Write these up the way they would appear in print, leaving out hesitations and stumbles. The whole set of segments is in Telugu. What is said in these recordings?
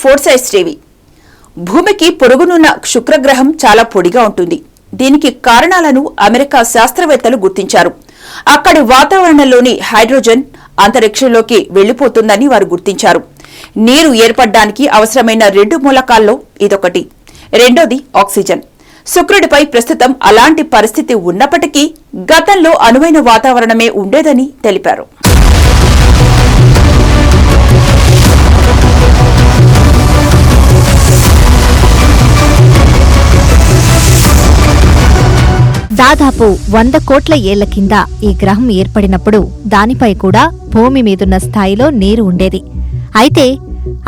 4 సైజ్ టీవీ. భూమికి పొరుగునున్న శుక్రగ్రహం చాలా పొడిగా ఉంటుంది. దీనికి కారణాలను అమెరికా శాస్త్రవేత్తలు గుర్తించారు. అక్కడి వాతావరణంలోని హైడ్రోజన్ అంతరిక్షంలోకి వెళ్లిపోతుందని వారు గుర్తించారు. నీరు ఏర్పడడానికి అవసరమైన 2 మూలకాల్లో ఇదొకటి. రెండోది ఆక్సిజన్. శుక్రుడిపై ప్రస్తుతం అలాంటి పరిస్థితి ఉన్నప్పటికీ గతంలో అనువైన వాతావరణమే ఉండేదని తెలిపారు. దాదాపు 100 కోట్ల ఏళ్ల కింద ఈ గ్రహం ఏర్పడినప్పుడు దానిపై కూడా భూమి మీదున్న స్థాయిలో నీరు ఉండేది. అయితే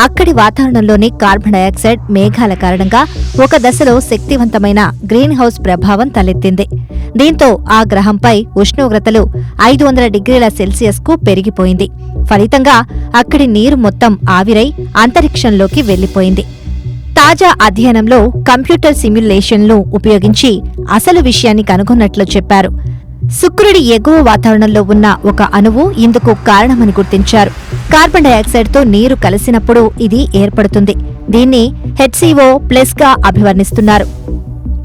అక్కడి వాతావరణంలోని కార్బన్ డయాక్సైడ్ మేఘాల కారణంగా ఒక దశలో శక్తివంతమైన గ్రీన్ హౌస్ ప్రభావం తలెత్తింది. దీంతో ఆ గ్రహంపై ఉష్ణోగ్రతలు 500 డిగ్రీల సెల్సియస్కు పెరిగిపోయింది. ఫలితంగా అక్కడి నీరు మొత్తం ఆవిరై అంతరిక్షంలోకి వెళ్లిపోయింది. తాజా అధ్యయనంలో కంప్యూటర్ సిమ్యులేషన్లు ఉపయోగించి అసలు విషయాన్ని కనుగొన్నట్లు చెప్పారు. శుక్రుడి ఎగువ వాతావరణంలో ఉన్న ఒక అణువు ఇందుకు కారణమని గుర్తించారు. కార్బన్ డయాక్సైడ్తో నీరు కలిసినప్పుడు ఇది ఏర్పడుతుంది. దీన్ని HCO+ గా అభివర్ణిస్తున్నారు.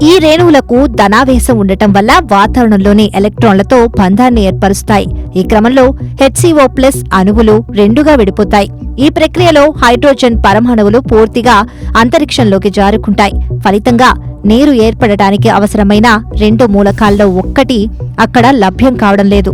ఈ రేణువులకు ధనావేశం ఉండటం వల్ల వాతావరణంలోని ఎలక్ట్రాన్లతో బంధాన్ని ఏర్పరుస్తాయి. ఈ క్రమంలో HCO+ అణువులు 2గా విడిపోతాయి. ఈ ప్రక్రియలో హైడ్రోజన్ పరమాణువులు పూర్తిగా అంతరిక్షంలోకి జారుకుంటాయి. ఫలితంగా నీరు ఏర్పడటానికి అవసరమైన 2 మూలకాల్లో ఒక్కటి అక్కడ లభ్యం కావడం లేదు.